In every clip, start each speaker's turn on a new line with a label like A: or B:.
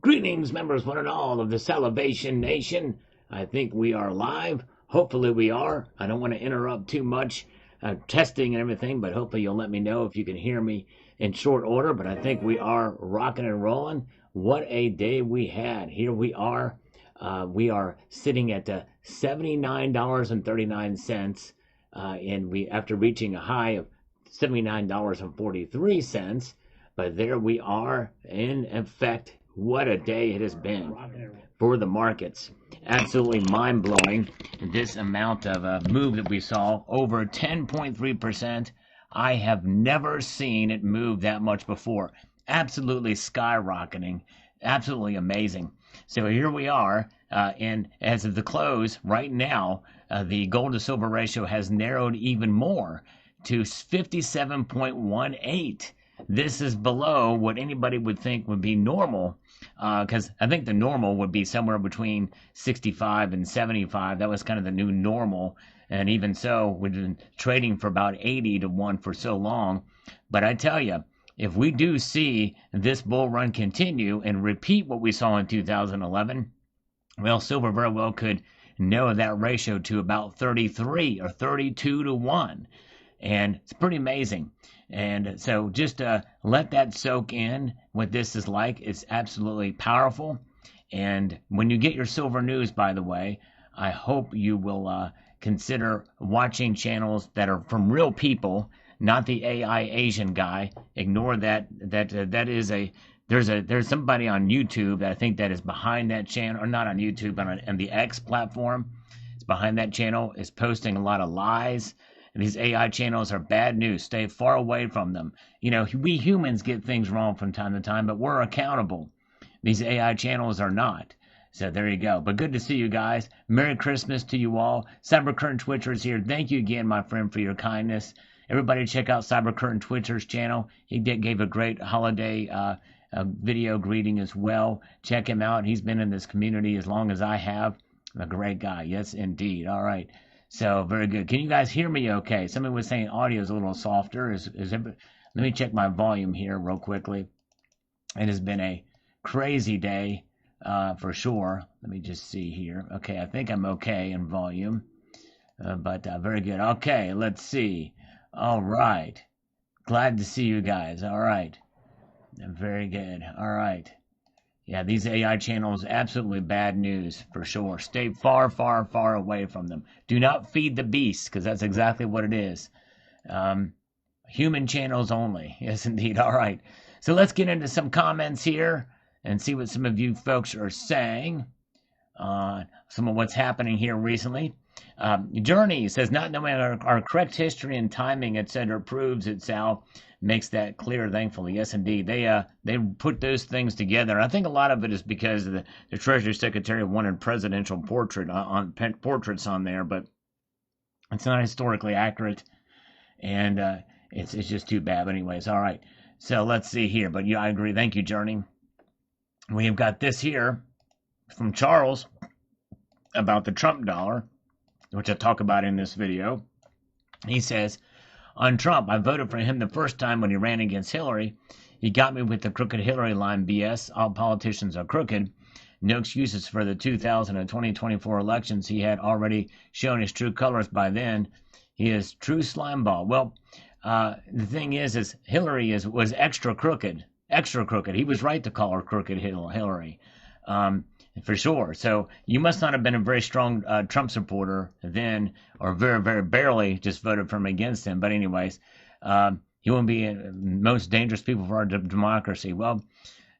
A: Greetings, members, one and all of the Salivation Nation. I think we are live. Hopefully we are. I don't want to interrupt too much testing and everything, but hopefully you'll let me know if you can hear me in short order. But I think we are rocking and rolling. What a day we had. Here we are. We are sitting at $79.39, and we after reaching a high of $79.43. But there we are, in effect. What a day it has been for the markets. Absolutely mind-blowing, this amount of move that we saw, over 10.3%. I have never seen it move that much before. Absolutely skyrocketing. Absolutely amazing. So here we are, and as of the close, right now, the gold to silver ratio has narrowed even more to 57.18. This is below what anybody would think would be normal, because I think the normal would be somewhere between 65 and 75. That was kind of the new normal, and even so, we've been trading for about 80 to 1 for so long. But I tell you, if we do see this bull run continue and repeat what we saw in 2011, well, silver very well could narrow that ratio to about 33 or 32 to 1. And it's pretty amazing. And so just let that soak in what this is like. It's absolutely powerful. And when you get your silver news, by the way, I hope you will consider watching channels that are from real people, not the AI Asian guy. Ignore that. That is there's somebody on YouTube that I think that is behind that channel, or not on YouTube, but on the X platform. It's behind that channel. Is posting a lot of lies. These AI channels are bad news. Stay far away from them. You know, we humans get things wrong from time to time, but we're accountable. These AI channels are not. So there you go. But good to see you guys. Merry Christmas to you all. Cyber Curtain Twitcher's here. Thank you again, my friend, for your kindness. Everybody check out Cyber Curtain Twitcher's channel. He gave a great holiday video greeting as well. Check him out. He's been in this community as long as I have. A great guy. Yes, indeed. All right. So, very good. Can you guys hear me okay? Somebody was saying audio is a little softer. Let me check my volume here real quickly. It has been a crazy day for sure. Let me just see here. Okay, I think I'm okay in volume. But very good. Okay, let's see. All right. Glad to see you guys. All right. Very good. All right. Yeah, these AI channels, absolutely bad news for sure. Stay far, far, far away from them. Do not feed the beast, because that's exactly what it is. Human channels only. Yes, indeed. All right. So let's get into some comments here and see what some of you folks are saying on some of what's happening here recently. Journey says, not knowing our correct history and timing, etc., proves it, Sal. Makes that clear, thankfully. Yes, indeed. They put those things together. I think a lot of it is because the Treasury Secretary wanted presidential portraits on there, but it's not historically accurate, and it's just too bad. But anyways, all right. So let's see here. But yeah, I agree. Thank you, Journey. We've got this here from Charles about the Trump dollar, which I talk about in this video. He says, on Trump, I voted for him the first time when he ran against Hillary. He got me with the crooked Hillary line BS. All politicians are crooked. No excuses for the 2000 and 2024 elections. He had already shown his true colors by then. He is true slimeball. Well, the thing is Hillary was extra crooked. Extra crooked. He was right to call her crooked Hillary. For sure. So you must not have been a very strong Trump supporter then, or very, very barely just voted for him against him. But anyways, he wouldn't be the most dangerous people for our democracy. Well,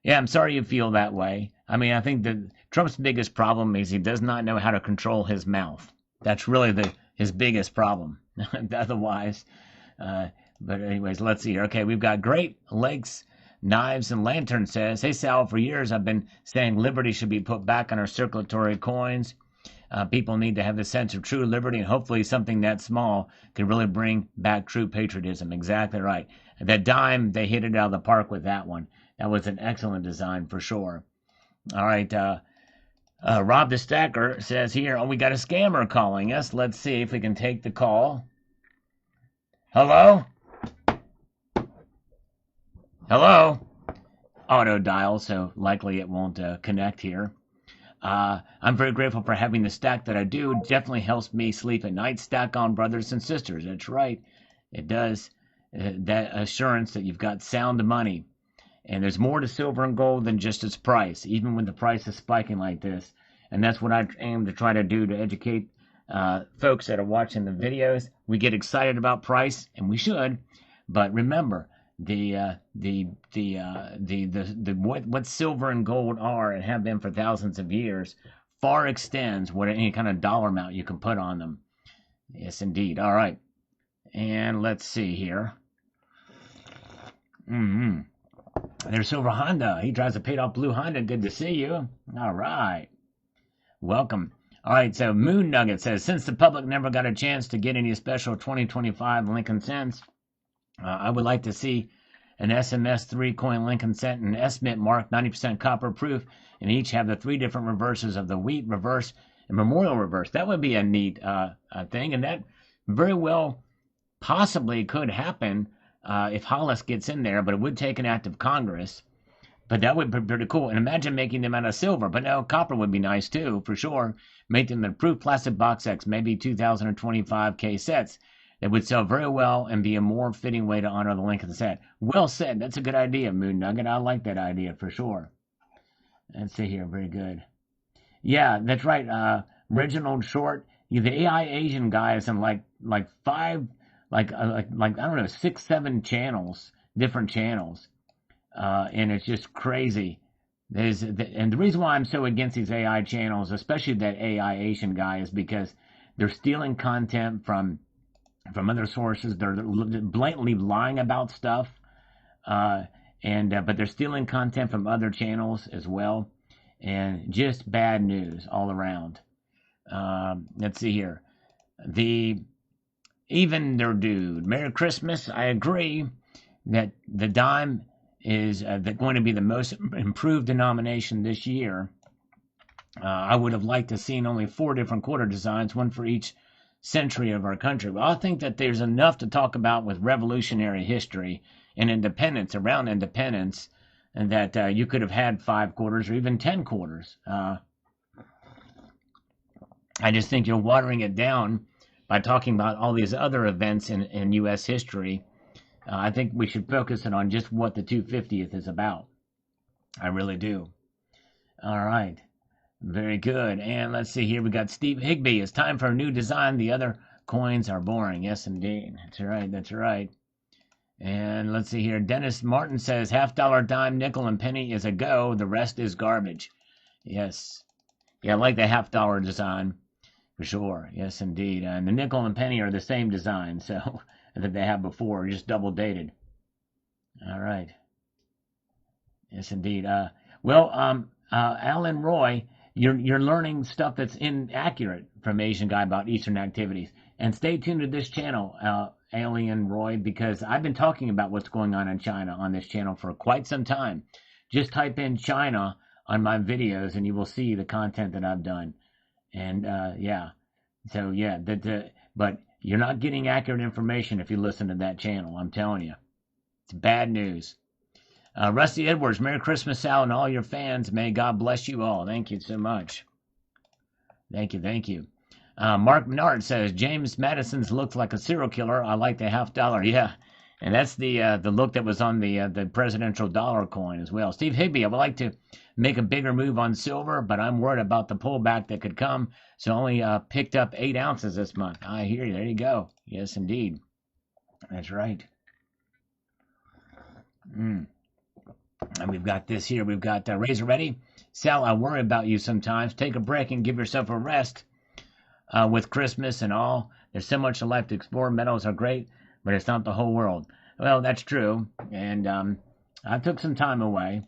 A: yeah, I'm sorry you feel that way. I mean, I think that Trump's biggest problem is he does not know how to control his mouth. That's really his biggest problem. Otherwise, but anyways, let's see. Okay, we've got Great Lakes Knives and Lantern says, hey Sal, for years I've been saying liberty should be put back on our circulatory coins. People need to have the sense of true liberty, and hopefully something that small can really bring back true patriotism. Exactly right. That dime, they hit it out of the park with that one. That was an excellent design for sure. All right. Rob the Stacker says here, we got a scammer calling us. Let's see if we can take the call. Hello? Hello? auto dial, so likely it won't connect here. I'm very grateful for having the stack that I do. Definitely helps me sleep at night. Stack on, brothers and sisters. That's right. It does. That assurance that you've got sound money. And there's more to silver and gold than just its price, even when the price is spiking like this. And that's what I aim to try to do to educate folks that are watching the videos. We get excited about price, and we should, but remember what silver and gold are and have been for thousands of years far extends what any kind of dollar amount you can put on them. Yes, indeed. All right, and let's see here. There's Silver Honda. He drives a paid-off blue Honda. Good to see you. All right. Welcome. All right, so Moon Nugget says, since the public never got a chance to get any special 2025 Lincoln cents, I would like to see an SMS3 coin Lincoln cent and S-Mint mark, 90% copper proof, and each have the 3 different reverses of the wheat reverse and memorial reverse. That would be a neat thing, and that very well possibly could happen if Hollis gets in there, but it would take an act of Congress. But that would be pretty cool. And imagine making them out of silver. But no, copper would be nice too, for sure. Make them in approved plastic box X, maybe 2025K sets that would sell very well and be a more fitting way to honor the Lincoln set. Well said. That's a good idea, Moon Nugget. I like that idea for sure. Let's see here. Very good. Yeah, that's right. Reginald Short. The AI Asian guy is in like 5, I don't know, 6, 7 channels, different channels. And it's just crazy. And the reason why I'm so against these AI channels, especially that AI Asian guy, is because they're stealing content from other sources. They're blatantly lying about stuff, but they're stealing content from other channels as well, and just bad news all around. Let's see here. Even their dude. Merry Christmas. I agree that the dime is going to be the most improved denomination this year. I would have liked to have seen only 4 different quarter designs, one for each century of our country. Well, I think that there's enough to talk about with revolutionary history and independence, around independence, and that you could have had 5 quarters or even 10 quarters. I just think you're watering it down by talking about all these other events in U.S. history. I think we should focus it on just what the 250th is about. I really do. All right. Very good. And let's see here. We got Steve Higby. It's time for a new design. The other coins are boring. Yes, indeed. That's right. That's right. And let's see here. Dennis Martin says $half dime, nickel, and penny is a go. The rest is garbage. Yes. Yeah, I like the $half design for sure. Yes, indeed. And the nickel and penny are the same design, so that they have before, just double dated. All right. Yes, indeed. Alan Roy, you're learning stuff that's inaccurate from Asian guy about Eastern activities. And stay tuned to this channel, Alien Roy, because I've been talking about what's going on in China on this channel for quite some time. Just type in China on my videos and you will see the content that I've done. And yeah, so yeah, but you're not getting accurate information if you listen to that channel. I'm telling you, it's bad news. Rusty Edwards, Merry Christmas, Sal, and all your fans. May God bless you all. Thank you so much. Thank you, thank you. Mark Menard says James Madison's looks like a serial killer. I like the $half. Yeah, and that's the look that was on the presidential dollar coin as well. Steve Higby, I would like to make a bigger move on silver, but I'm worried about the pullback that could come. So only picked up 8 ounces this month. I hear you. There you go. Yes, indeed. That's right. And we've got this here. We've got Razor Ready. Sal, I worry about you sometimes. Take a break and give yourself a rest with Christmas and all. There's so much in life to explore. Metals are great, but it's not the whole world. Well, that's true. And I took some time away.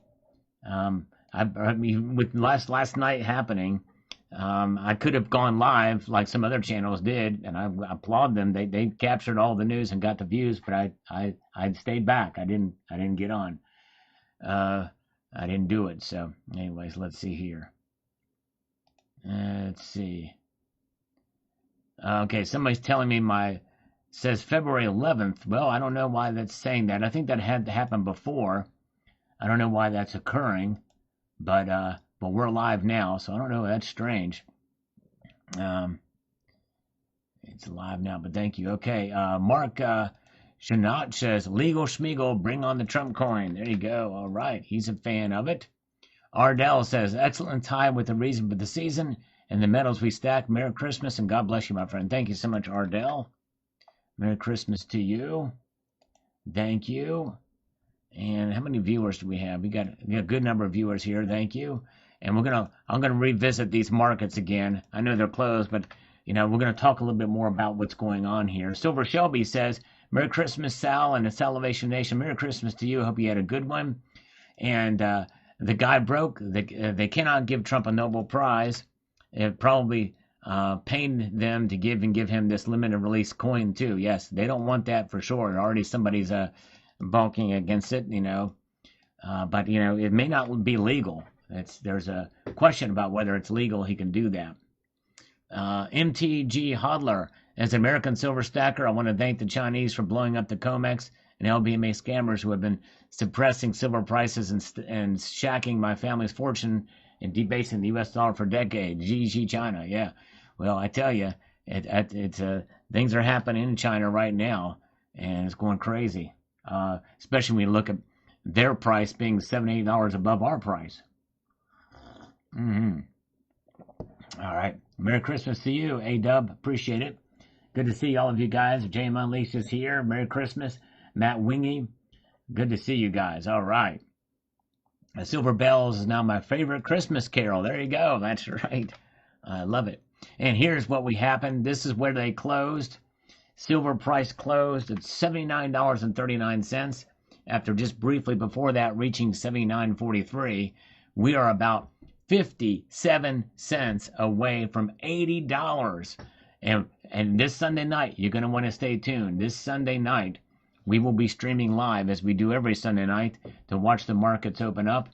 A: With last night happening, I could have gone live like some other channels did, and I applaud them. They captured all the news and got the views, but I stayed back. I didn't get on. I didn't do it. So, anyways, let's see here. Let's see. Okay, somebody's telling me says February 11th. Well, I don't know why that's saying that. I think that had happened before. I don't know why that's occurring, but we're live now, so I don't know. That's strange. Um, it's live now, but thank you. Okay, Mark Shanot says, "Legal Schmiegel, bring on the Trump coin." There you go. All right, he's a fan of it. Ardell says, "Excellent tie with the reason for the season and the medals we stack. Merry Christmas and God bless you, my friend." Thank you so much, Ardell. Merry Christmas to you. Thank you. And how many viewers do we have? We got a good number of viewers here. Thank you. And I'm gonna revisit these markets again. I know they're closed, but we're gonna talk a little bit more about what's going on here. Silver Shelby says, "Merry Christmas, Sal and the Salvation Nation. Merry Christmas to you. Hope you had a good one." And the guy broke. They cannot give Trump a Nobel Prize. It probably pained them to give him this limited release coin too. Yes, they don't want that for sure. Already somebody's balking against it, but it may not be legal. There's a question about whether it's legal. He can do that. MTG Hodler, as an American silver stacker, I want to thank the Chinese for blowing up the COMEX and LBMA scammers who have been suppressing silver prices and shacking my family's fortune and debasing the U.S. dollar for decades. GG China, yeah. Well, I tell you, it's things are happening in China right now, and it's going crazy. Especially when you look at their price being $78 above our price. All right. Merry Christmas to you, A-Dub. Appreciate it. Good to see all of you guys. James Unleashed is here. Merry Christmas. Matt Wingy. Good to see you guys. All right. Silver Bells is now my favorite Christmas carol. There you go. That's right. I love it. And here's what we happened. This is where they closed. Silver price closed at $79.39 after just briefly before that reaching $79.43. We are about 57 cents away from $80. And this Sunday night, you're going to want to stay tuned. This Sunday night, we will be streaming live as we do every Sunday night to watch the markets open up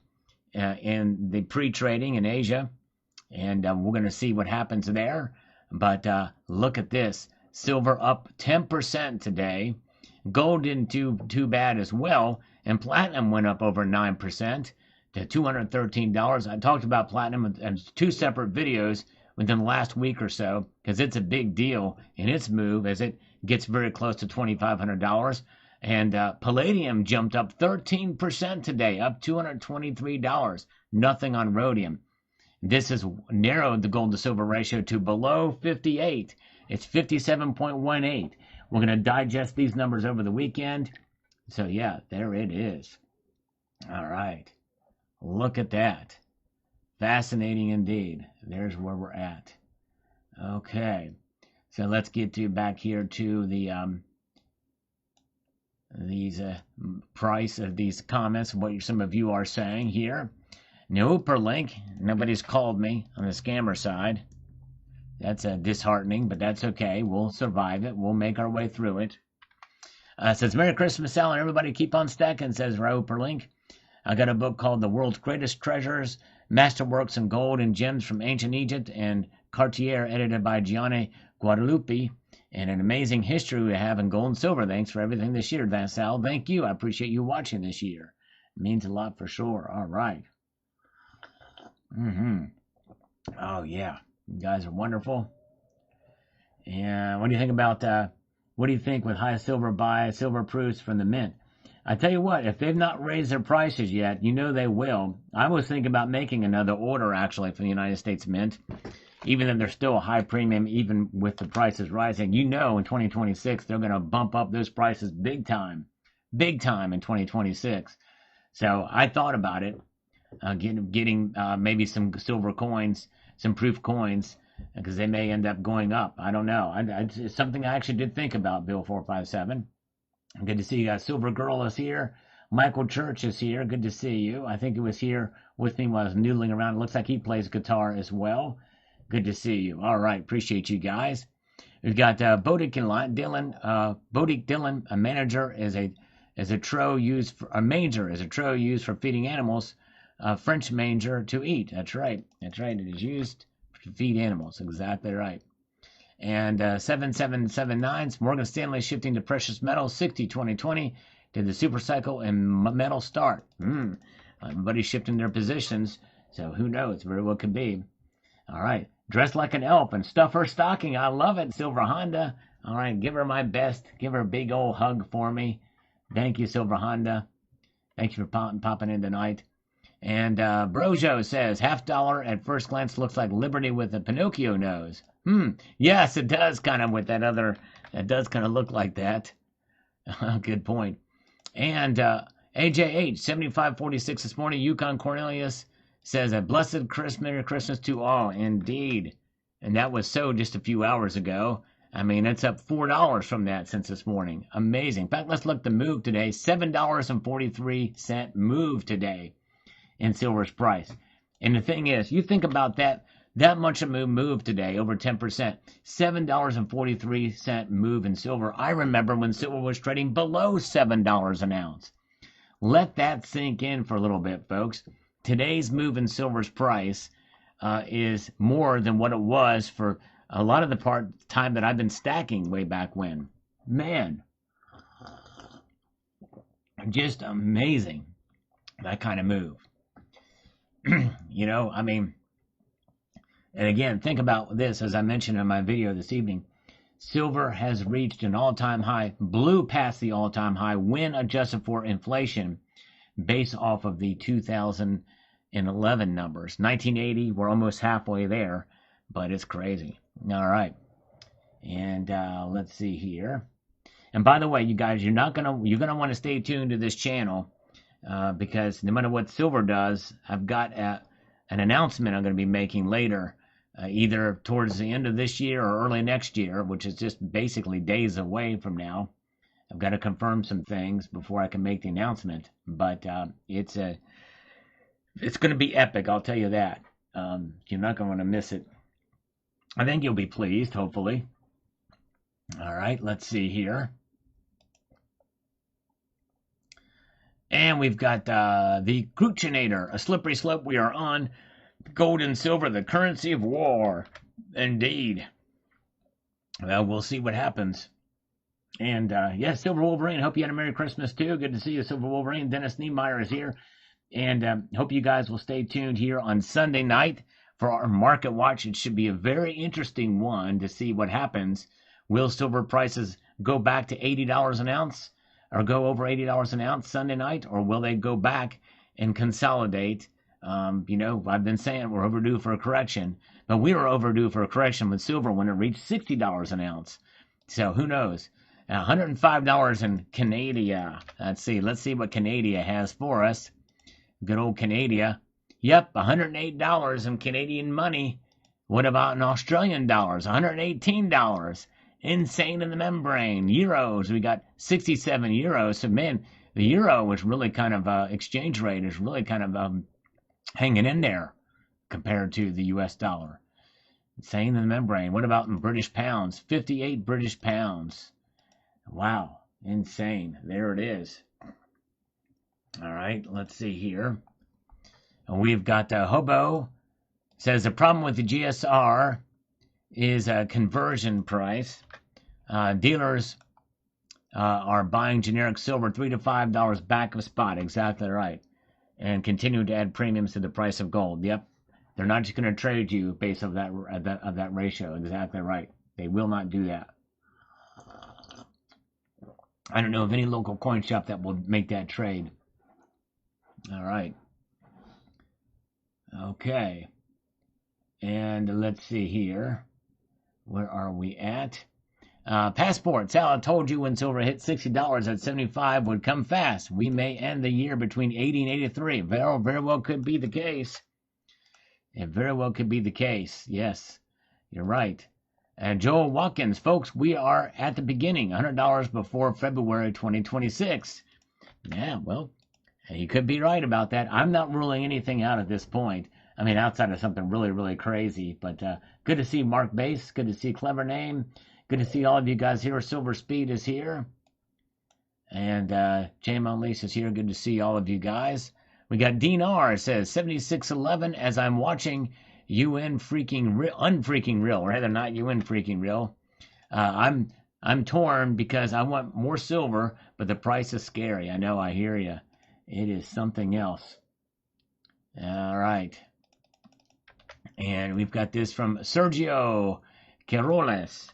A: in the pre-trading in Asia. And we're going to see what happens there. But look at this. Silver up 10% today. Gold didn't do too bad as well. And platinum went up over 9% to $213. I talked about platinum in two separate videos within the last week or so because it's a big deal in its move as it gets very close to $2,500. And palladium jumped up 13% today, up $223. Nothing on rhodium. This has narrowed the gold to silver ratio to below 58. It's 57.18. We're going to digest these numbers over the weekend. So, yeah, there it is. All right. Look at that. Fascinating indeed. There's where we're at. Okay. So let's get back here to the these price of these comments, what some of you are saying here. No hyperlink. Nobody's called me on the scammer side. That's disheartening, but that's okay. We'll survive it. We'll make our way through it. Says, "Merry Christmas, Sal, and everybody keep on stacking," says Hyperlink. I got a book called The World's Greatest Treasures, Masterworks in Gold and Gems from Ancient Egypt and Cartier, edited by Gianni Guadalupe, and an amazing history we have in gold and silver. Thanks for everything this year, Sal. Thank you. I appreciate you watching this year. It means a lot for sure. All right. Oh, yeah. You guys are wonderful. And what do you think about, what do you think with high silver buy, silver proofs from the mint? I tell you what, if they've not raised their prices yet, you know they will. I was thinking about making another order, actually, for the United States Mint, even though there's still a high premium, even with the prices rising. You know in 2026, they're going to bump up those prices big time in 2026. So I thought about it, getting maybe some silver coins, some proof coins, because they may end up going up. I don't know. It's something I actually did think about, Bill 457. Good to see you guys. Silver Girl is here. Michael Church is here. Good to see you. I think he was here with me while I was noodling around. It looks like he plays guitar as well. Good to see you. All right. Appreciate you guys. We've got Bodick Dylan. Bodick Dylan, a manager, is a trough used for a manger is a trough used for feeding animals. French manger to eat. That's right. That's right. It is used to feed animals. Exactly right. And 7779, Morgan Stanley shifting to precious metals, 60 2020, Did the super cycle and metal start? Everybody's shifting their positions, so who knows? Very well could be. All right. Dress like an elf and stuff her stocking. I love it, Silver Honda. All right. Give her my best. Give her a big old hug for me. Thank you, Silver Honda. Thank you for popping in tonight. And Brojo says, $50 at first glance looks like Liberty with a Pinocchio nose. Yes, it does kind of with that other, it does kind of look like that. Good point. And AJH, 7546 this morning, Yukon Cornelius says, a blessed Merry Christmas to all, indeed. And that was so just a few hours ago. I mean, it's up $4 from that since this morning. Amazing. In fact, let's look at the move today. $7.43 move today in silver's price. And the thing is, you think about that much of a move today, over 10%. $7.43 move in silver. I remember when silver was trading below $7 an ounce. Let that sink in for a little bit, folks. Today's move in silver's price is more than what it was for a lot of the time that I've been stacking way back when. Man, just amazing, that kind of move. You know, I mean, and again, think about this, as I mentioned in my video this evening. Silver has reached an all-time high, blew past the all-time high when adjusted for inflation based off of the 2011 numbers. 1980, we're almost halfway there, but it's crazy. All right. And let's see here. And by the way, you guys, you're gonna want to stay tuned to this channel because no matter what silver does, I've got an announcement I'm going to be making later, either towards the end of this year or early next year, which is just basically days away from now. I've got to confirm some things before I can make the announcement, but it's going to be epic, I'll tell you that. You're not going to want to miss it. I think you'll be pleased, hopefully. All right, let's see here. And we've got the Cruchinator, a slippery slope we are on. Gold and silver, the currency of war. Indeed. Well, we'll see what happens. And, yes, Silver Wolverine, hope you had a Merry Christmas, too. Good to see you, Silver Wolverine. Dennis Niemeyer is here. And hope you guys will stay tuned here on Sunday night for our market watch. It should be a very interesting one to see what happens. Will silver prices go back to $80 an ounce or go over $80 an ounce Sunday night, or will they go back and consolidate? You know, I've been saying we're overdue for a correction, but we were overdue for a correction with silver when it reached $60 an ounce. So who knows? $105 in Canada. Let's see what Canada has for us. Good old Canada. Yep, $108 in Canadian money. What about in Australian dollars? $118. Insane in the membrane. Euros, we got 67 euros. So, man, the euro was really kind of, exchange rate is really kind of hanging in there compared to the US dollar. Insane in the membrane. What about in British pounds? 58 British pounds. Wow, insane. There it is. All right, let's see here. And we've got Hobo says the problem with the GSR is a conversion price. Dealers are buying generic silver $3 to $5 back of spot. Exactly right. And continue to add premiums to the price of gold. Yep. They're not just going to trade you based on that ratio. Exactly right. They will not do that. I don't know of any local coin shop that will make that trade. All right. Okay. And let's see here. Where are we at? Passport. Sal, I told you when silver hit $60 at 75 would come fast. We may end the year between 80 and 83. Very well could be the case. It very well could be the case. Yes, you're right. Joel Watkins, folks, we are at the beginning, $100 before February 2026. Yeah, well, you could be right about that. I'm not ruling anything out at this point. I mean, outside of something really, really crazy. But good to see Mark Base. Good to see Clever Name. Good to see all of you guys here. Silver Speed is here. And J-Mon Lease is here. Good to see all of you guys. We got Dean R. says 7611 as I'm watching UN freaking real, unfreaking real, rather not UN freaking real. I'm I'm torn because I want more silver, but the price is scary. I know, I hear you. It is something else. All right. And we've got this from Sergio Caroles.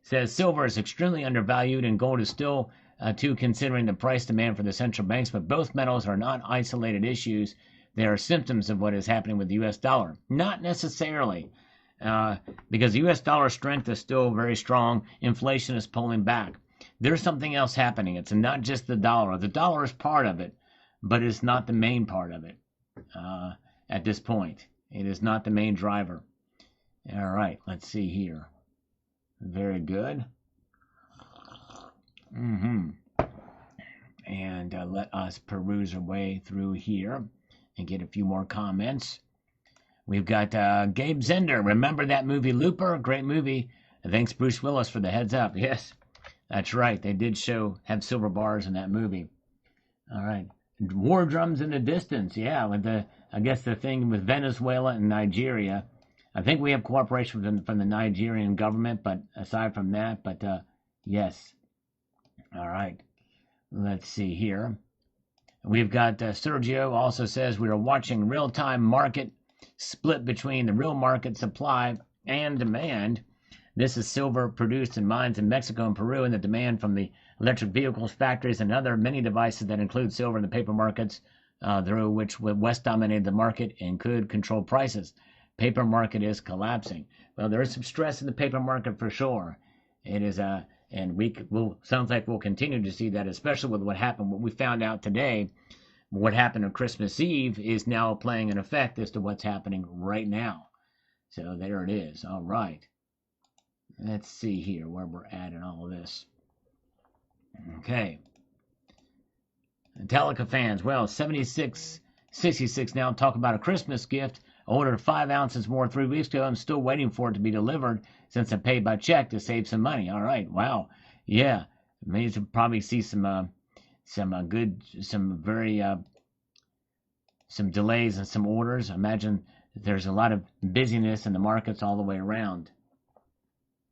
A: Says silver is extremely undervalued and gold is still too, considering the price demand for the central banks, but both metals are not isolated issues. They are symptoms of what is happening with the U.S. dollar. Not necessarily, because the U.S. dollar strength is still very strong. Inflation is pulling back. There's something else happening. It's not just the dollar. The dollar is part of it, but it's not the main part of it at this point. It is not the main driver. All right, let's see here. Very good. And let us peruse our way through here and get a few more comments. We've got Gabe Zender. Remember that movie Looper? Great movie. Thanks Bruce Willis for the heads up. Yes, that's right. They did have silver bars in that movie. All right. War drums in the distance. Yeah, with I guess the thing with Venezuela and Nigeria. I think we have cooperation from the Nigerian government, but aside from that, yes. All right. Let's see here. We've got Sergio also says we are watching real-time market split between the real market supply and demand. This is silver produced in mines in Mexico and Peru, and the demand from the electric vehicles, factories, and other many devices that include silver in the paper markets, through which West dominated the market and could control prices. Paper market is collapsing. Well, there is some stress in the paper market for sure. It is and sounds like we'll continue to see that, especially with what we found out today. What happened on Christmas Eve is now playing an effect as to what's happening right now. So there it is. All right. Let's see here where we're at in all of this. Okay. Metallica fans, well, 66 now talk about a Christmas gift. I ordered 5 ounces more 3 weeks ago. I'm still waiting for it to be delivered since I paid by check to save some money. All right, wow, yeah, maybe to probably see some delays in some orders. I imagine there's a lot of busyness in the markets all the way around.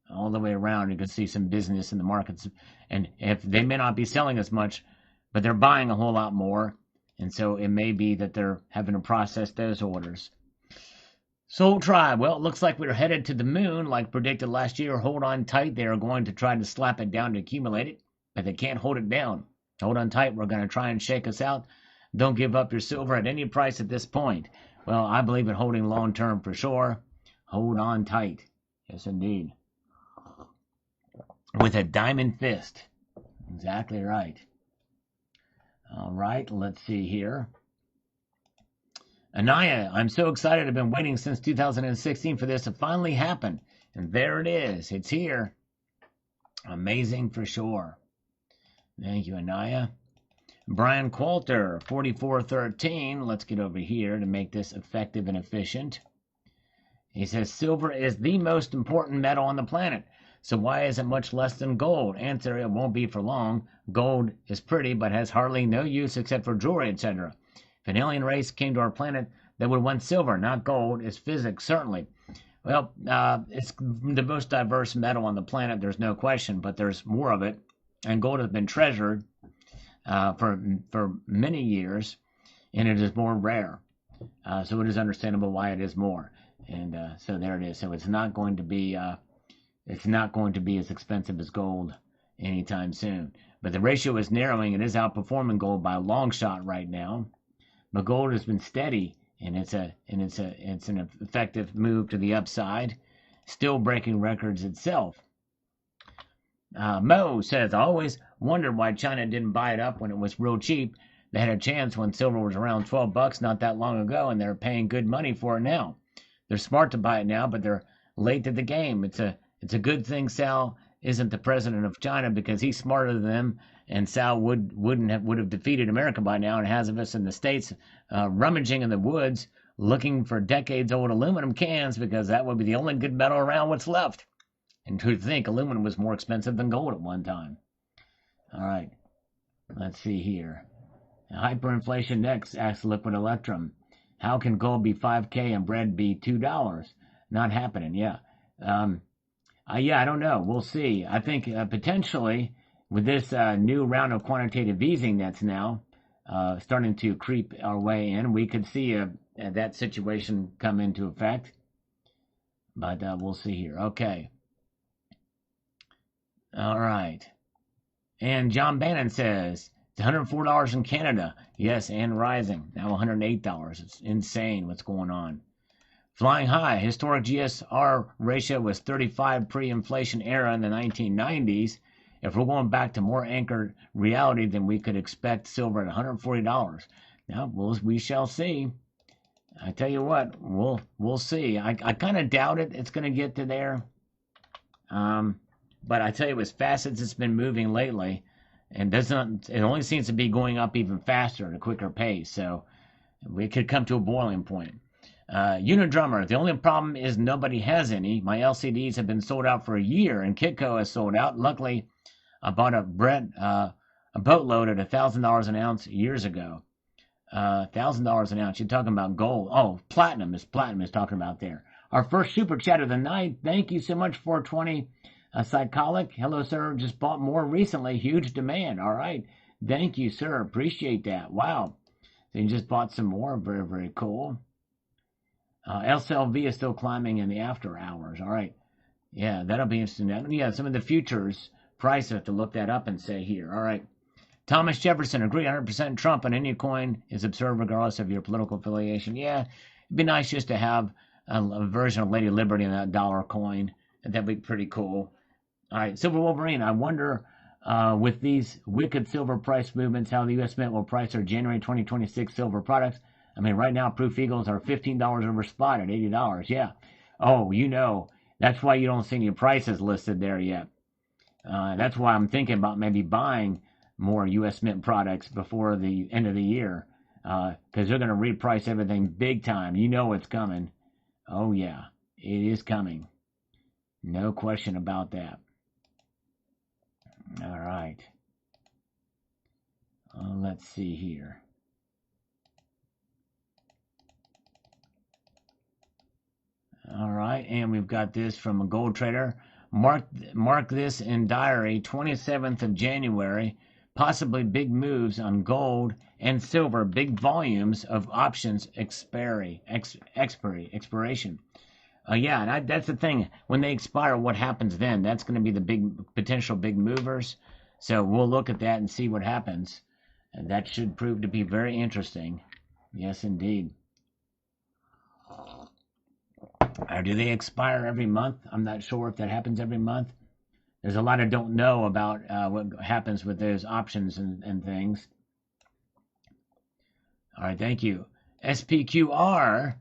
A: All the way around, you can see some business in the markets, and if they may not be selling as much, but they're buying a whole lot more, and so it may be that they're having to process those orders. Soul Tribe, well, it looks like we're headed to the moon, like predicted last year. Hold on tight. They are going to try to slap it down to accumulate it, but they can't hold it down. Hold on tight. We're going to try and shake us out. Don't give up your silver at any price at this point. Well, I believe in holding long term for sure. Hold on tight. Yes, indeed. With a diamond fist. Exactly right. All right, let's see here. Anaya, I'm so excited. I've been waiting since 2016 for this to finally happen. And there it is. It's here. Amazing for sure. Thank you, Anaya. Brian Qualter, 4413. Let's get over here to make this effective and efficient. He says, silver is the most important metal on the planet. So why is it much less than gold? Answer, it won't be for long. Gold is pretty, but has hardly no use except for jewelry, etc. If an alien race came to our planet, they would want silver, not gold. It's physics, certainly. Well, it's the most diverse metal on the planet, there's no question, but there's more of it. And gold has been treasured for many years, and it is more rare. So it is understandable why it is more. And so there it is. So it's not going to be as expensive as gold anytime soon. But the ratio is narrowing. It is outperforming gold by a long shot right now. But gold has been steady, and it's an effective move to the upside, still breaking records itself. Mo says, I always wondered why China didn't buy it up when it was real cheap. They had a chance when silver was around $12 not that long ago, and they're paying good money for it now. They're smart to buy it now, but they're late to the game. It's a good thing Sal isn't the president of China, because he's smarter than them, and Sal would have defeated America by now, and has of us in the States rummaging in the woods looking for decades-old aluminum cans, because that would be the only good metal around what's left. And to think aluminum was more expensive than gold at one time. All right, let's see here. Hyperinflation next, asks Liquid Electrum. How can gold be $5K and bread be $2? Not happening, yeah. Yeah, I don't know. We'll see. I think potentially with this new round of quantitative easing that's now starting to creep our way in, we could see that situation come into effect. But we'll see here. Okay. All right. And John Bannon says it's $104 in Canada. Yes, and rising. Now $108. It's insane what's going on. Flying high. Historic GSR ratio was 35 pre-inflation era in the 1990s. If we're going back to more anchored reality, then we could expect silver at $140. Now, we shall see. I tell you what, we'll see. I kind of doubt it's going to get to there. But I tell you, as fast as it's been moving lately, and it only seems to be going up even faster at a quicker pace. So we could come to a boiling point. Unidrummer, the only problem is nobody has any. My LCDs have been sold out for a year, and Kitco has sold out. Luckily, I bought a boatload at $1,000 an ounce years ago. $1,000 an ounce. You're talking about gold. Oh, platinum is talking about there. Our first super chat of the night. Thank you so much, 420 Psycholic. Hello, sir. Just bought more recently. Huge demand. All right. Thank you, sir. Appreciate that. Wow. So you just bought some more. Very, very cool. SLV is still climbing in the after hours. All right. Yeah, that'll be interesting. Yeah, some of the futures price, I have to look that up and say here. All right. Thomas Jefferson, agree 100% Trump on any coin is absurd regardless of your political affiliation. Yeah, it'd be nice just to have a version of Lady Liberty in that dollar coin. That'd be pretty cool. All right, Silver Wolverine, I wonder with these wicked silver price movements how the U.S. Mint will price their January 2026 silver products. I mean, right now, Proof Eagles are $15 over spot at $80. Yeah. Oh, that's why you don't see any prices listed there yet. That's why I'm thinking about maybe buying more U.S. Mint products before the end of the year because they're going to reprice everything big time. You know it's coming. Oh, yeah, it is coming. No question about that. All right. Let's see here. All right, and we've got this from a gold trader. Mark this in diary, 27th of January. Possibly big moves on gold and silver, big volumes of options expiration. Yeah, and that's the thing. When they expire, what happens then? That's going to be the potential big movers. So we'll look at that and see what happens. And that should prove to be very interesting. Yes, indeed. Or do they expire every month? I'm not sure if that happens every month. There's a lot I don't know about what happens with those options and things. All right, thank you. SPQR,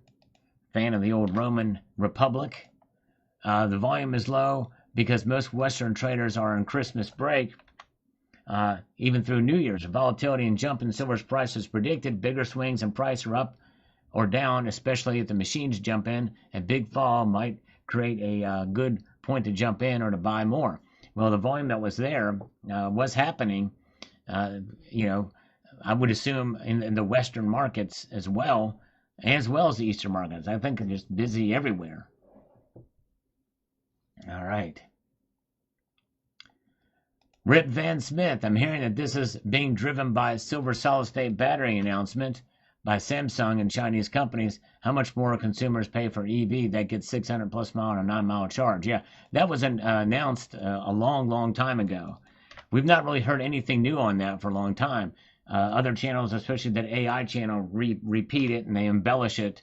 A: fan of the old Roman Republic. The volume is low because most Western traders are on Christmas break. Even through New Year's, volatility and jump in silver's price is predicted. Bigger swings in price are up or down, especially if the machines jump in. A big fall might create a good point to jump in or to buy more. Well, the volume that was there was happening, I would assume in the Western markets as well as the Eastern markets. I think they're just busy everywhere. All right. Rip Van Smith, I'm hearing that this is being driven by a silver solid-state battery announcement by Samsung and Chinese companies. How much more consumers pay for EV that gets 600 plus mile on a 9-mile charge? Yeah, that was announced a long, long time ago. We've not really heard anything new on that for a long time. Other channels, especially that AI channel, repeat it and they embellish it.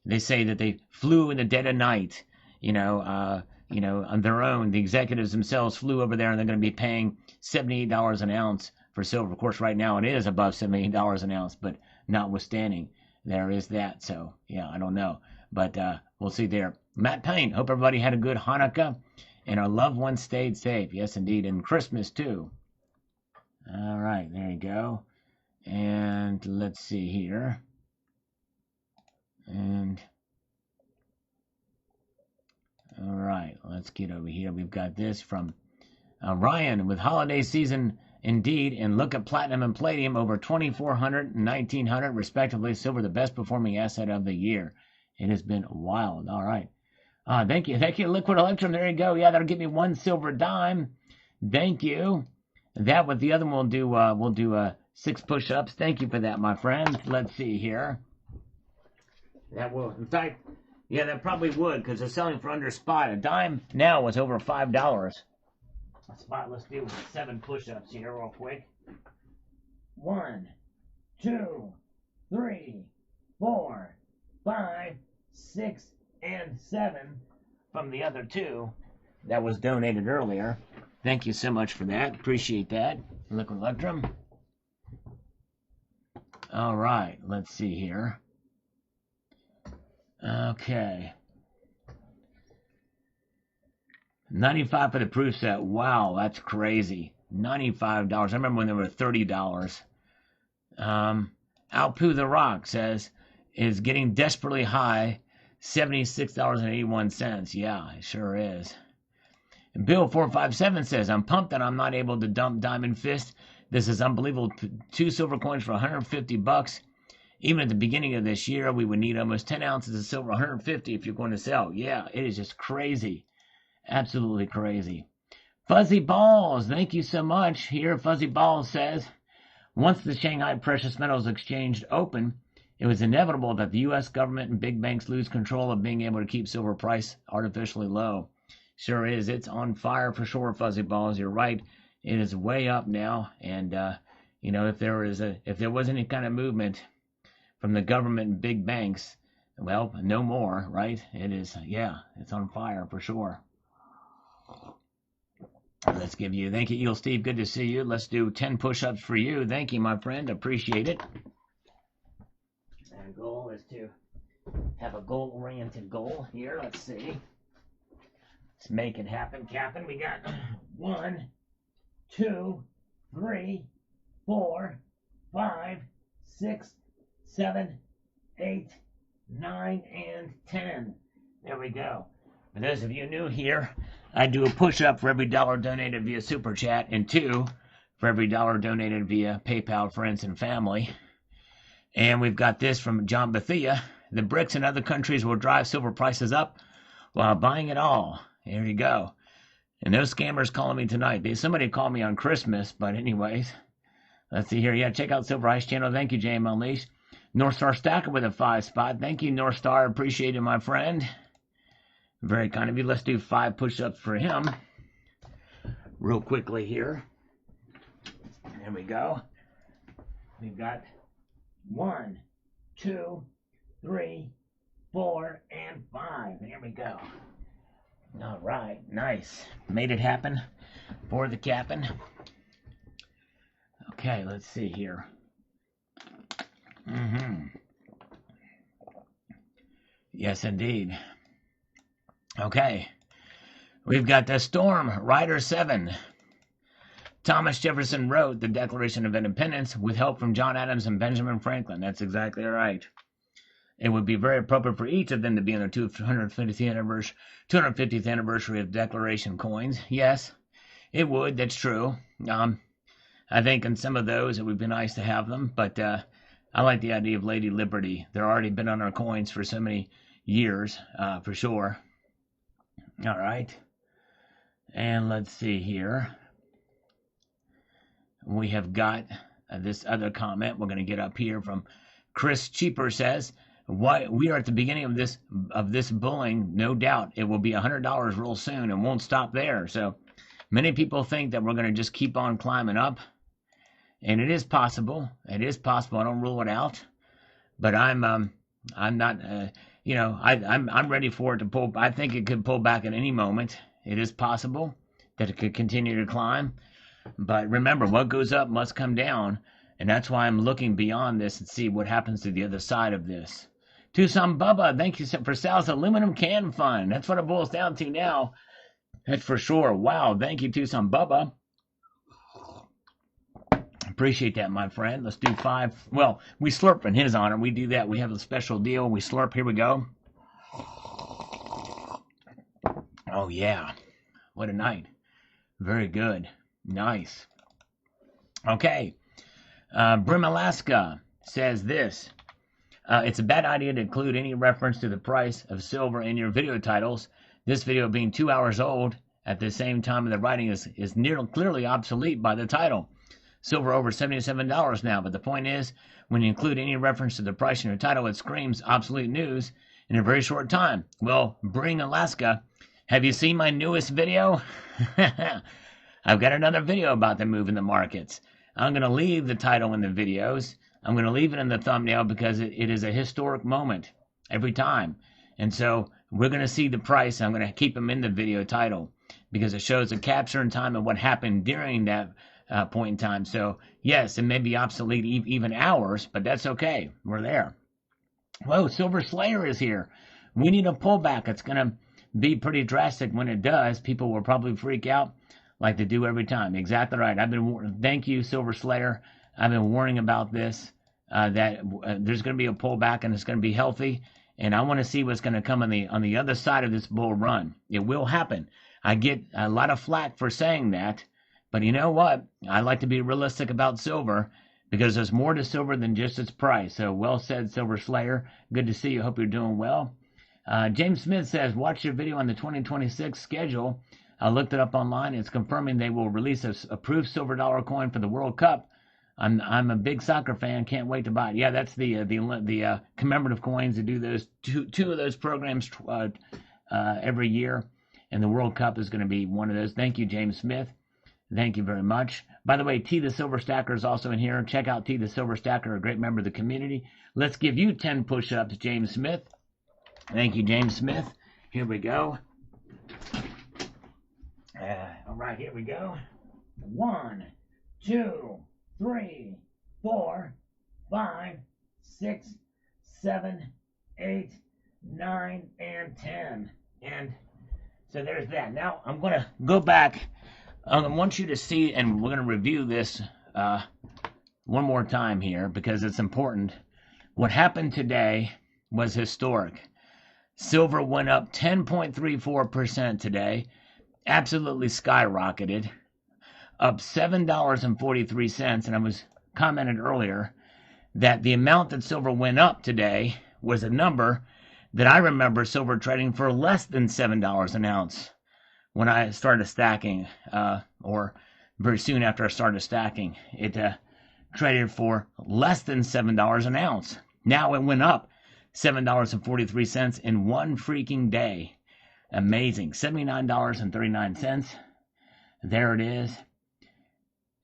A: They say that they flew in the dead of night, on their own. The executives themselves flew over there and they're going to be paying $78 an ounce for silver. Of course, right now it is above $78 an ounce, but notwithstanding, there is that. So, yeah, I don't know. But we'll see there. Matt Payne, hope everybody had a good Hanukkah and our loved ones stayed safe. Yes, indeed. And Christmas, too. All right, there you go. And let's see here. And all right, let's get over here. We've got this from Ryan with holiday season indeed, and look at platinum and palladium over 2,400 and 1,900 respectively. Silver the best performing asset of the year. It has been wild. All right. Thank you. Thank you, Liquid Electrum. There you go. Yeah, that'll give me 1 silver dime. Thank you. That with the other one we'll do 6 push-ups. Thank you for that, my friend. Let's see here. That will, in fact, yeah, that probably would, because they're selling for under spot. A dime now was over $5. Spot, let's do 7 push-ups here real quick. 1, 2, 3, 4, 5, 6, and 7 from the other 2 that was donated earlier. Thank you so much for that. Appreciate that, Liquid Electrum. All right, let's see here. Okay. 95 for the proof set. Wow, that's crazy. $95. I remember when they were $30. Outpoo the Rock says, is getting desperately high. $76.81. Yeah, it sure is. Bill457 says, I'm pumped that I'm not able to dump Diamond Fist. This is unbelievable. 2 silver coins for $150. Even at the beginning of this year, we would need almost 10 ounces of silver, 150 if you're going to sell. Yeah, it is just crazy. Absolutely crazy. Fuzzy Balls, thank you so much. Here, Fuzzy Balls says, once the Shanghai Precious Metals Exchange opened, it was inevitable that the U.S. government and big banks lose control of being able to keep silver price artificially low. Sure is. It's on fire for sure, Fuzzy Balls. You're right. It is way up now. And, if there was any kind of movement from the government and big banks, well, no more, right? It is, yeah, it's on fire for sure. Let's give you, thank you, Eel Steve, good to see you. Let's do 10 push-ups for you. Thank you, my friend, appreciate it. And goal is to have a goal-oriented goal here. Let's see. Let's make it happen, Captain. We got 1, 2, 3, 4, 5, 6, 7, 8, 9, and 10. There we go. For those of you new here, I do a push-up for every dollar donated via Super Chat, and 2 for every dollar donated via PayPal, friends, and family. And we've got this from John Bethia. The BRICS and other countries will drive silver prices up while buying it all. There you go. And those scammers calling me tonight. Somebody called me on Christmas, but anyways. Let's see here. Yeah, check out Silver Ice Channel. Thank you, JM Unleashed. North Star Stacker with a 5 spot. Thank you, North Star. Appreciate it, my friend. Very kind of you. Let's do 5 push-ups for him. Real quickly here. There we go. We've got 1, 2, 3, 4, and 5. There we go. All right. Nice. Made it happen for the captain. Okay, let's see here. Yes, indeed. Okay. We've got the Storm Rider 7. Thomas Jefferson wrote the Declaration of Independence with help from John Adams and Benjamin Franklin. That's exactly right. It would be very appropriate for each of them to be on their 250th anniversary of Declaration coins. Yes, it would. That's true. I think in some of those it would be nice to have them, but I like the idea of Lady Liberty. They're already been on our coins for so many years, for sure. All right. And let's see here. We have got this other comment we're going to get up here from Chris Cheaper says, "Why we are at the beginning of this bulling, no doubt it will be $100 real soon and won't stop there." So many people think that we're going to just keep on climbing up, and it is possible. It is possible. I don't rule it out, but I'm not. I'm ready for it to pull. I think it could pull back at any moment. It is possible that it could continue to climb. But remember, what goes up must come down, and that's why I'm looking beyond this and see what happens to the other side of this. Tucson Bubba, thank you for Sal's aluminum can fund. That's what it boils down to now. That's for sure. Wow, thank you, Tucson Bubba. Appreciate that, my friend. Let's do 5. Well, we slurp in his honor. We do that. We have a special deal. We slurp. Here we go. Oh, yeah. What a night. Very good. Nice. Okay. Brim Alaska says this. It's a bad idea to include any reference to the price of silver in your video titles. This video being 2 hours old at the same time of the writing is nearly clearly obsolete by the title. Silver over $77 now, but the point is, when you include any reference to the price in your title, it screams obsolete news in a very short time. Well, bring Alaska. Have you seen my newest video? I've got another video about the move in the markets. I'm going to leave the title in the videos. I'm going to leave it in the thumbnail because it is a historic moment every time. And so we're going to see the price. I'm going to keep them in the video title because it shows a capture in time of what happened during that point in time. So yes, it may be obsolete even hours, but that's okay. We're there. Whoa, Silver Slayer is here. We need a pullback. It's going to be pretty drastic when it does. People will probably freak out like they do every time. Exactly right. Thank you, Silver Slayer. I've been warning about this, that there's going to be a pullback and it's going to be healthy. And I want to see what's going to come on the other side of this bull run. It will happen. I get a lot of flack for saying that, but you know what? I like to be realistic about silver because there's more to silver than just its price. So well said, Silver Slayer. Good to see you. Hope you're doing well. James Smith says, watch your video on the 2026 schedule. I looked it up online. It's confirming they will release a approved silver dollar coin for the World Cup. I'm a big soccer fan. Can't wait to buy it. Yeah, that's the commemorative coins that do those two of those programs every year, and the World Cup is going to be one of those. Thank you, James Smith. Thank you very much. By the way, T the Silver Stacker is also in here. Check out T the Silver Stacker, a great member of the community. Let's give you 10 push-ups, James Smith. Thank you, James Smith. Here we go. All right, here we go. 1, 2, 3, 4, 5, 6, 7, 8, 9, and 10. And so there's that. Now I'm going to go back. I want you to see, and we're going to review this one more time here because it's important. What happened today was historic. Silver went up 10.34% today. Absolutely skyrocketed. Up $7.43, and I was commented earlier that the amount that silver went up today was a number that I remember silver trading for less than $7 an ounce when I started stacking, or very soon after I started stacking. It traded for less than $7 an ounce. Now it went up $7.43 in one freaking day. Amazing. $79.39. There it is.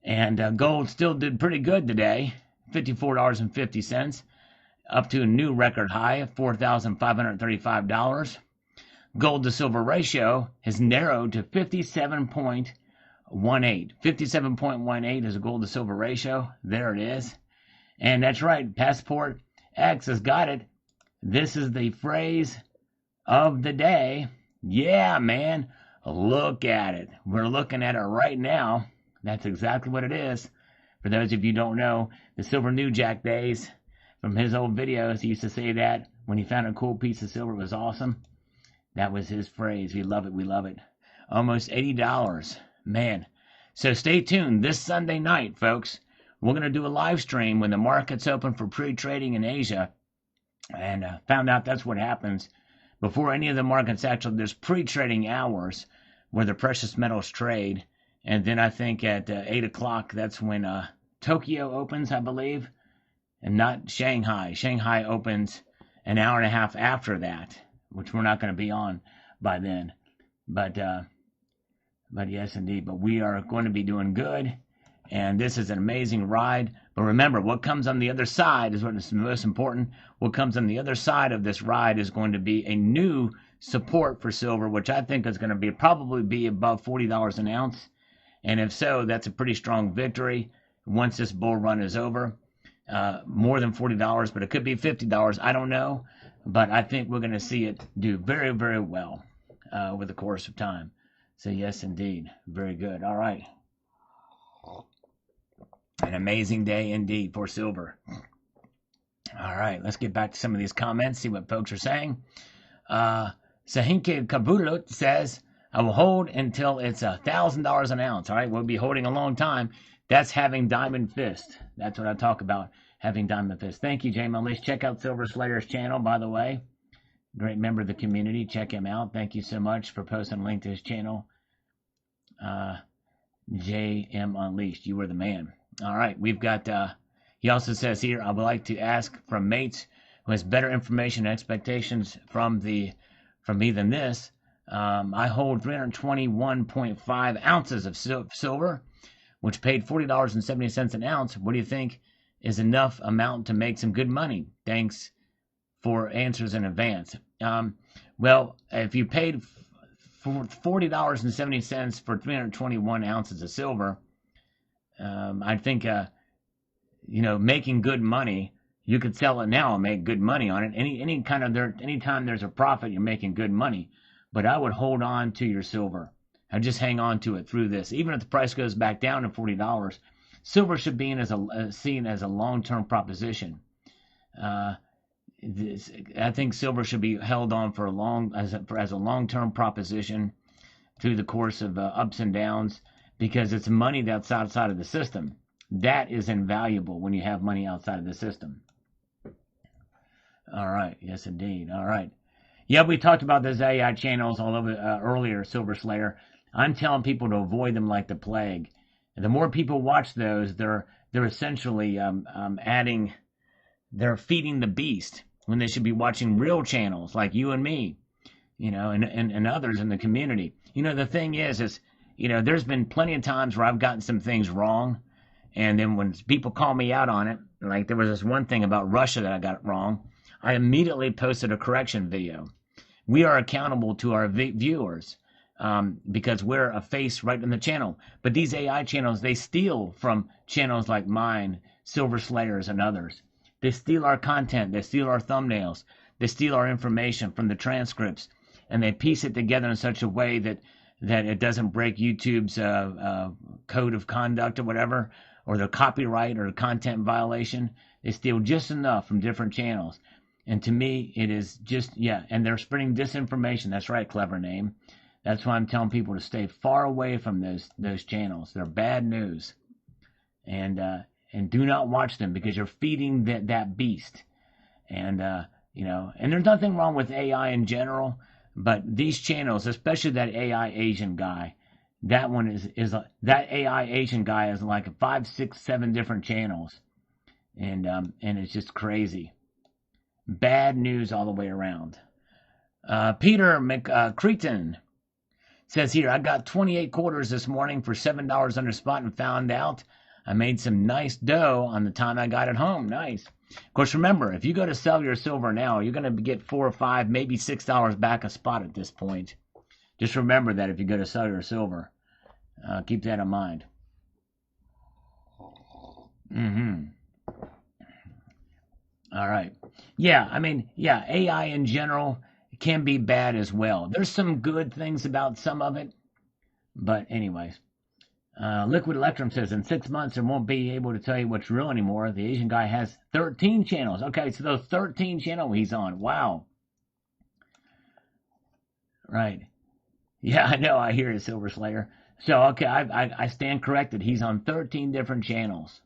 A: And gold still did pretty good today. $54.50. Up to a new record high of $4,535. Gold to silver ratio has narrowed to 57.18. 57.18 is a gold to silver ratio. There it is. And that's right. Passport X has got it. This is the phrase of the day. Yeah, man. Look at it. We're looking at it right now. That's exactly what it is. For those of you who don't know, the Silver New Jack days, from his old videos, he used to say that when he found a cool piece of silver, it was awesome. That was his phrase. We love it. We love it. Almost $80. Man. So stay tuned. This Sunday night, folks, we're going to do a live stream when the markets open for pre-trading in Asia. And found out that's what happens before any of the markets actually. There's pre-trading hours where the precious metals trade. And then I think at 8 o'clock, that's when Tokyo opens, I believe. And not Shanghai. Shanghai opens an hour and a half after that, which we're not going to be on by then. But yes, indeed. But we are going to be doing good. And this is an amazing ride. But remember, what comes on the other side is what is most important. What comes on the other side of this ride is going to be a new support for silver, which I think is going to probably be above $40 an ounce. And if so, that's a pretty strong victory once this bull run is over. More than $40, but it could be $50. I don't know. But I think we're going to see it do very, very well over the course of time. So yes, indeed. Very good. All right. An amazing day indeed for silver. All right, let's get back to some of these comments, see what folks are saying. Sahinke Kabulut says, I will hold until it's $1,000 an ounce. All right, we'll be holding a long time. That's having diamond fist. That's what I talk about. having Diamond Fist. Thank you, J. Unleashed. Check out Silver Slayer's channel, by the way. Great member of the community. Check him out. Thank you so much for posting a link to his channel. JM Unleashed, you were the man. All right, we've got, he also says here, I would like to ask from mates who has better information and expectations from me than this. I hold 321.5 ounces of silver, which paid $40.70 an ounce. What do you think is enough amount to make some good money? Thanks for answers in advance. Well, if you paid for $40.70 for 321 ounces of silver, I think, making good money, you could sell it now and make good money on it. Anytime there's a profit, you're making good money. But I would hold on to your silver. I'd just hang on to it through this. Even if the price goes back down to $40, silver should be seen as a long-term proposition. I think silver should be held on for as a long-term proposition through the course of ups and downs, because it's money that's outside of the system. That is invaluable when you have money outside of the system. All right. Yes, indeed. All right. Yeah, we talked about those AI channels all over earlier, Silver Slayer. I'm telling people to avoid them like the plague. And the more people watch those, they're essentially they're feeding the beast when they should be watching real channels like you and me, and others in the community. The thing is, there's been plenty of times where I've gotten some things wrong, and then when people call me out on it, like there was this one thing about Russia that I got wrong, I immediately posted a correction video. We are accountable to our viewers because we're a face right in the channel. But these AI channels, they steal from channels like mine, Silver Slayers, and others. They steal our content. They steal our thumbnails. They steal our information from the transcripts, and they piece it together in such a way that it doesn't break YouTube's code of conduct or whatever, or the copyright or the content violation. They steal just enough from different channels. And to me, it is just, and they're spreading disinformation. That's right, clever name. That's why I'm telling people to stay far away from those channels. They're bad news. And do not watch them, because you're feeding that beast. And, and there's nothing wrong with AI in general, but these channels, especially that AI Asian guy, that one that AI Asian guy is like 5, 6, 7 different channels. And it's just crazy. Bad news all the way around. Peter McCretan says here, I got 28 quarters this morning for $7 under spot and found out I made some nice dough on the time I got it home. Nice. Of course, remember, if you go to sell your silver now, you're going to get $4 or $5, maybe $6 back a spot at this point. Just remember that if you go to sell your silver. Keep that in mind. All right. Yeah, AI in general can be bad as well. There's some good things about some of it. But anyways, Liquid Electrum says, in 6 months, I won't be able to tell you what's real anymore. The Asian guy has 13 channels. Okay, so those 13 channels he's on. Wow. Right. Yeah, I know. I hear it, Silver Slayer. So, okay, I stand corrected. He's on 13 different channels.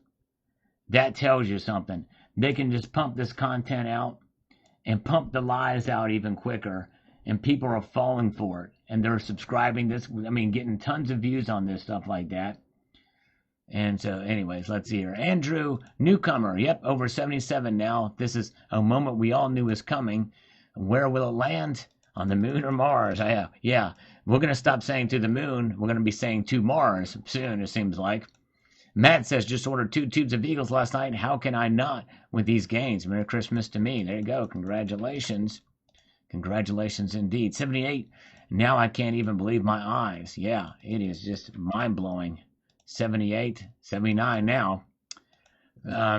A: That tells you something. They can just pump this content out and pump the lies out even quicker, and people are falling for it, and they're subscribing getting tons of views on this stuff like that. And so anyways, let's see here. Andrew Newcomer, yep, over 77 now. This is a moment we all knew was coming. Where will it land? On the moon or Mars? Yeah, we're going to stop saying to the moon. We're going to be saying to Mars soon, it seems like. Matt says, just ordered 2 tubes of Eagles last night. How can I not with these gains? Merry Christmas to me. There you go. Congratulations. Congratulations indeed. 78. Now I can't even believe my eyes. Yeah, it is just mind-blowing. 78, 79 now.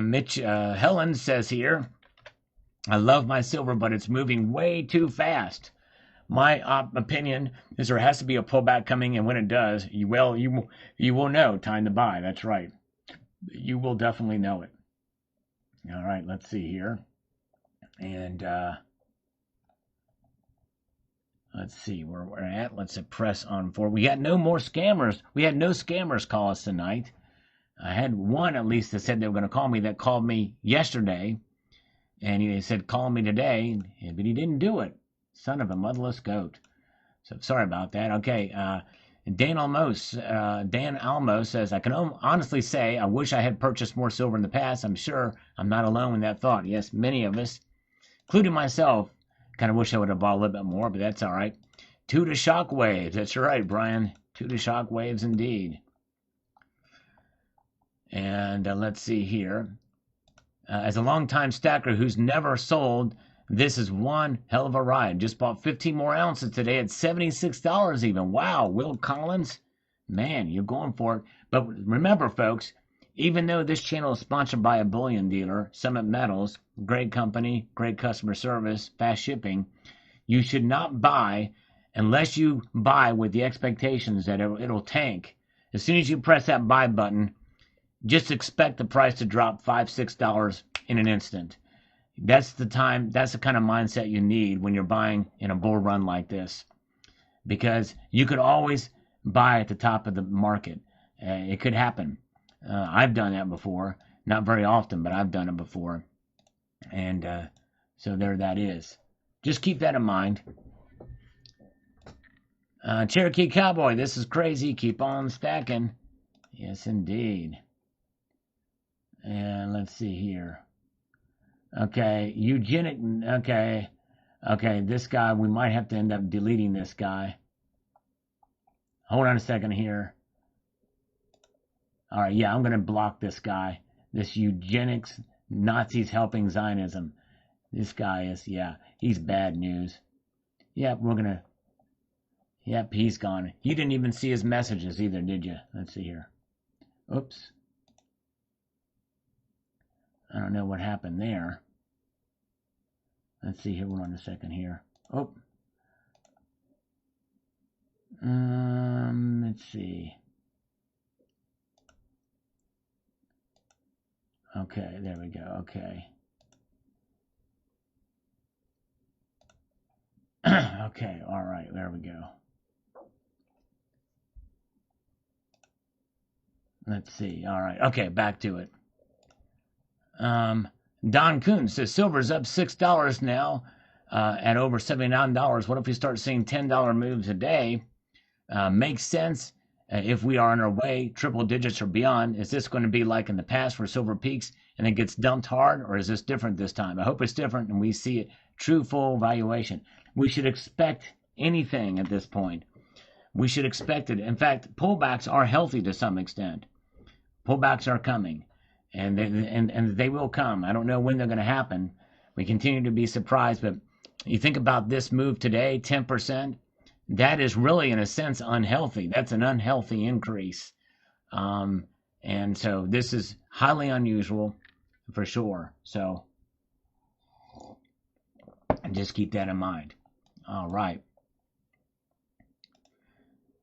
A: Mitch Helen says here, I love my silver, but it's moving way too fast. My opinion is there has to be a pullback coming, and when it does, you will know time to buy. That's right. You will definitely know it. All right, let's see here. And let's see where we're at. Let's press on forward. We got no more scammers. We had no scammers call us tonight. I had one at least that said they were going to call me that called me yesterday, and he said call me today, but he didn't do it. Son of a motherless goat. So sorry about that. Okay, Dan Almos says, I can honestly say I wish I had purchased more silver in the past. I'm sure I'm not alone in that thought. Yes, many of us, including myself, kind of wish I would have bought a little bit more, but that's all right. Two to shock waves. That's right, Brian. Two to shock waves indeed. And let's see here. As a longtime stacker who's never sold, this is one hell of a ride. Just bought 15 more ounces today at $76 even. Wow, Will Collins. Man, you're going for it. But remember, folks, even though this channel is sponsored by a bullion dealer, Summit Metals, great company, great customer service, fast shipping, you should not buy unless you buy with the expectations that it'll tank. As soon as you press that buy button, just expect the price to drop $5, $6 in an instant. That's the kind of mindset you need when you're buying in a bull run like this. Because you could always buy at the top of the market. It could happen. I've done that before. Not very often, but I've done it before. And so there that is. Just keep that in mind. Cherokee Cowboy, this is crazy. Keep on stacking. Yes, indeed. And let's see here. Okay, eugenic. Okay, this guy, we might have to end up deleting this guy. Hold on a second here. All right, yeah, I'm going to block this guy. This eugenics, Nazis helping Zionism. This guy is, yeah, he's bad news. Yep, yep, he's gone. You didn't even see his messages either, did you? Let's see here. Oops. I don't know what happened there. Let's see here. Hold on a second here. Oh. Let's see. Okay, there we go. Okay. Okay, all right, there we go. Let's see. All right. Okay, back to it. Don Kuhn says silver's up $6 now at over $79. What if we start seeing $10 moves a day? Makes sense if we are on our way triple digits or beyond. Is this going to be like in the past where silver peaks and then gets dumped hard, or is this different this time? I hope it's different and we see it true full valuation. We should expect anything at this point. We should expect it. In fact, pullbacks are healthy to some extent. Pullbacks are coming. And they will come. I don't know when they're going to happen. We continue to be surprised, but you think about this move today, 10%, that is really, in a sense, unhealthy. That's an unhealthy increase. And so this is highly unusual for sure. So just keep that in mind. All right.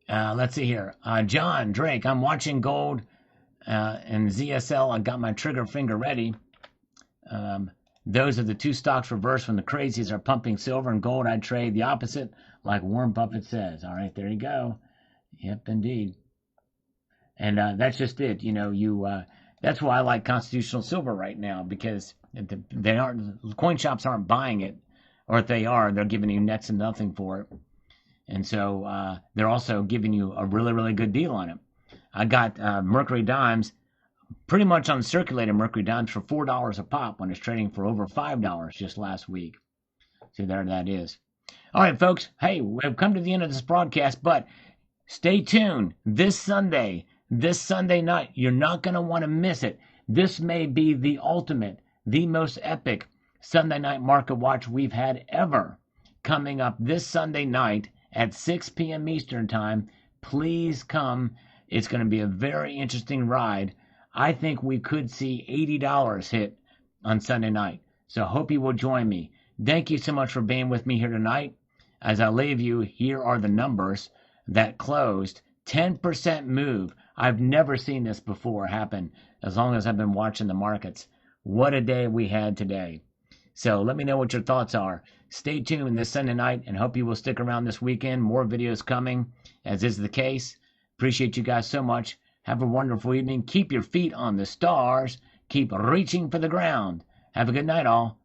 A: Let's see here. John Drake, I'm watching gold. And ZSL, I got my trigger finger ready. Those are the two stocks reversed when the crazies are pumping silver and gold. I'd trade the opposite, like Warren Buffett says. All right, there you go. Yep, indeed. And that's just it. You know, that's why I like constitutional silver right now, because coin shops aren't buying it, or if they are, they're giving you next to nothing for it. And so they're also giving you a really, really good deal on it. I got Mercury Dimes, pretty much on circulated Mercury Dimes for $4 a pop when it's trading for over $5 just last week. So there that is. All right, folks. Hey, we've come to the end of this broadcast, but stay tuned. This Sunday night, you're not going to want to miss it. This may be the ultimate, the most epic Sunday night market watch we've had ever. Coming up this Sunday night at 6 p.m. Eastern Time. Please come. It's going to be a very interesting ride. I think we could see $80 hit on Sunday night. So hope you will join me. Thank you so much for being with me here tonight. As I leave you, here are the numbers that closed. 10% move. I've never seen this before happen as long as I've been watching the markets. What a day we had today. So let me know what your thoughts are. Stay tuned this Sunday night and hope you will stick around this weekend. More videos coming, as is the case. Appreciate you guys so much. Have a wonderful evening. Keep your feet on the stars. Keep reaching for the ground. Have a good night, all.